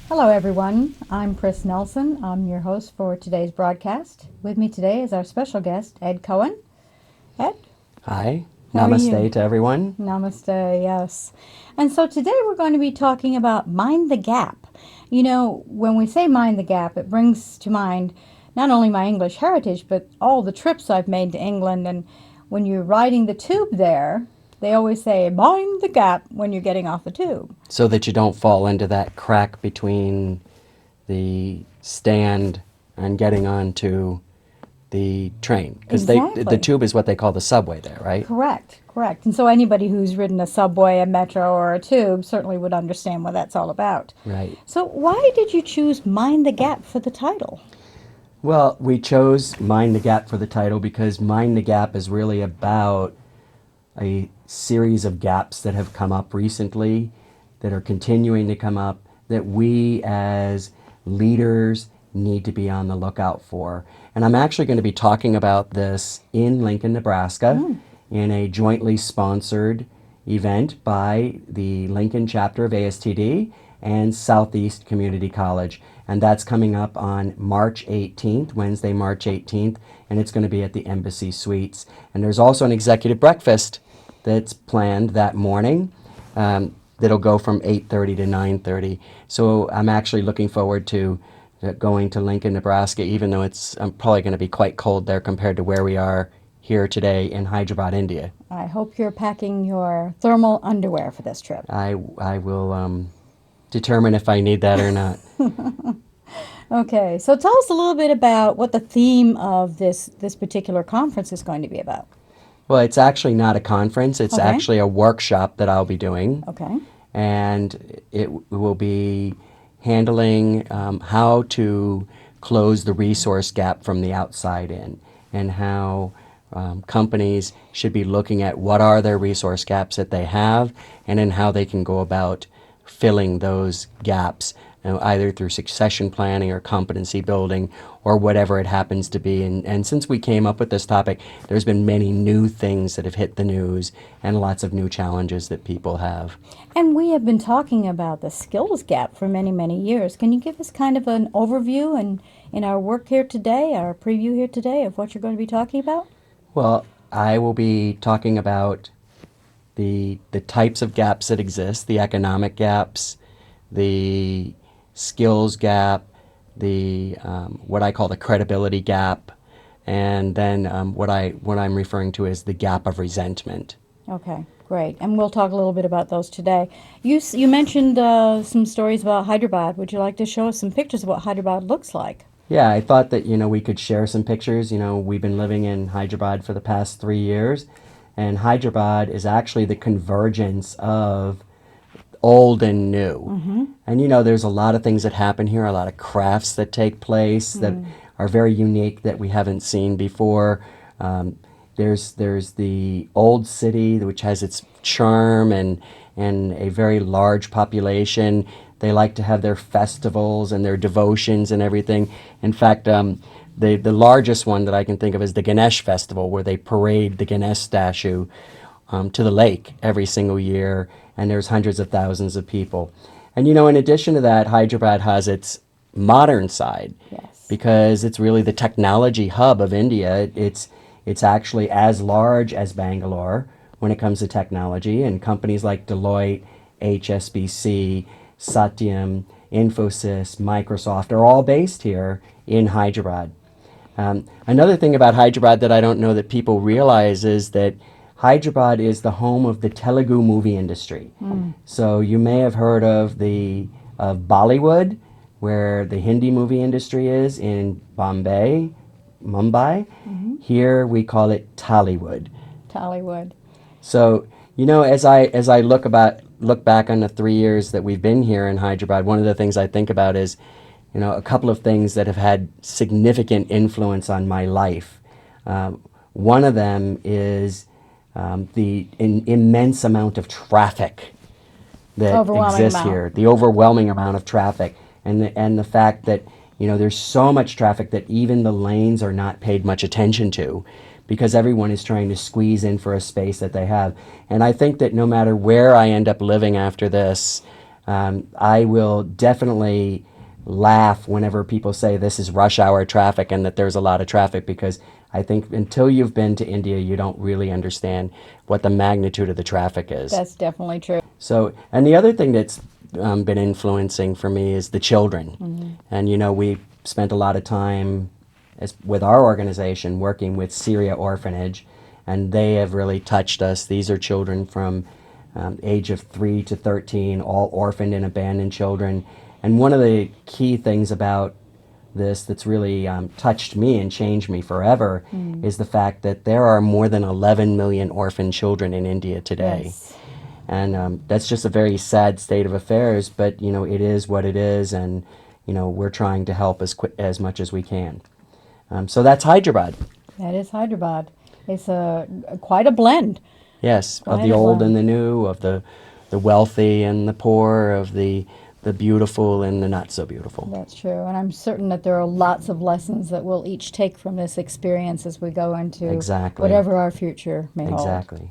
Hello, everyone. I'm Chris Nelson. I'm your host for today's broadcast. With me today is our special guest, Ed Cohen. Ed, Hi, how are you? namaste to everyone. Namaste, yes. And so today we're going to be talking about Mind the Gap. You know, when we say Mind the Gap, it brings to mind not only my English heritage, but all the trips I've made to England. And when you're riding the tube there, they always say, Mind the Gap when you're getting off the tube. So that you don't fall into that crack between the stand and getting onto the train. Because the Exactly. tube is what they call the subway there, right? Correct, correct. And so anybody who's ridden a subway, a metro, or a tube certainly would understand what that's all about. Right. So why did you choose Mind the Gap for the title? Well, we chose Mind the Gap for the title because Mind the Gap is really about a series of gaps that have come up recently, that are continuing to come up, that we as leaders need to be on the lookout for. And I'm actually going to be talking about this in Lincoln, Nebraska, in a jointly sponsored event by the Lincoln chapter of ASTD and Southeast Community College. And that's coming up on March 18th, Wednesday, March 18th, and it's going to be at the Embassy Suites. And there's also an executive breakfast that's planned that morning. That'll go from 8:30 to 9:30. So I'm actually looking forward to going to Lincoln, Nebraska, even though I'm probably going to be quite cold there compared to where we are here today in Hyderabad, India. I hope you're packing your thermal underwear for this trip. I will determine if I need that or not. Okay, so tell us a little bit about what the theme of this particular conference is going to be about. Well, it's actually not a conference. It's Okay, actually a workshop that I'll be doing, okay, and it will be handling how to close the resource gap from the outside in, and how companies should be looking at what are their resource gaps that they have, and then how they can go about filling those gaps, either through succession planning or competency building or whatever it happens to be. And since we came up with this topic, there's been many new things that have hit the news and lots of new challenges that people have. And we have been talking about the skills gap for many, many years. Can you give us kind of an overview and in our work here today, our preview here today of what you're going to be talking about? Well, I will be talking about the types of gaps that exist, the economic gaps, the skills gap, the what I call the credibility gap, and then what I'm referring to as the gap of resentment. Okay, great. And we'll talk a little bit about those today. You mentioned some stories about Hyderabad. Would you like to show us some pictures of what Hyderabad looks like? Yeah, I thought that we could share some pictures. We've been living in Hyderabad for the past 3 years, and Hyderabad is actually the convergence of old and new. And there's a lot of things that happen here, a lot of crafts that take place that are very unique that we haven't seen before. There's the old city, which has its charm and a very large population. They like to have their festivals and their devotions and everything. In fact, the largest one that I can think of is the Ganesh Festival, where they parade the Ganesh statue to the lake every single year, and there's hundreds of thousands of people. And in addition to that, Hyderabad has its modern side Yes. because it's really the technology hub of India. It's actually as large as Bangalore when it comes to technology, and companies like Deloitte, HSBC, Satyam, Infosys, Microsoft are all based here in Hyderabad. Another thing about Hyderabad that I don't know that people realize is that Hyderabad is the home of the Telugu movie industry. So you may have heard of Bollywood, where the Hindi movie industry is in Mumbai. Here we call it Tollywood. Tollywood. So as I look back on the 3 years that we've been here in Hyderabad, one of the things I think about is a couple of things that have had significant influence on my life. One of them is the immense amount of traffic that Overwhelming exists amount. here, the overwhelming amount of traffic, and the fact that there's so much traffic that even the lanes are not paid much attention to, because everyone is trying to squeeze in for a space that they have. And I think that no matter where I end up living after this, I will definitely laugh whenever people say this is rush hour traffic and that there's a lot of traffic, because I think until you've been to India, you don't really understand what the magnitude of the traffic is. That's definitely true. So, and the other thing that's been influencing for me is the children. And, we spent a lot of time with our organization working with Syria Orphanage, and they have really touched us. These are children from age of 3 to 13, all orphaned and abandoned children. And one of the key things about this that's really touched me and changed me forever is the fact that there are more than 11 million orphaned children in India today. Yes. And that's just a very sad state of affairs, but it is what it is, and we're trying to help as much as we can. So that's Hyderabad. That is Hyderabad. It's quite a blend. Yes, of Quite the a old blend. and the new, of the wealthy and the poor, of the beautiful and the not so beautiful. That's true. And I'm certain that there are lots of lessons that we'll each take from this experience as we go into Exactly. whatever our future may hold. Exactly.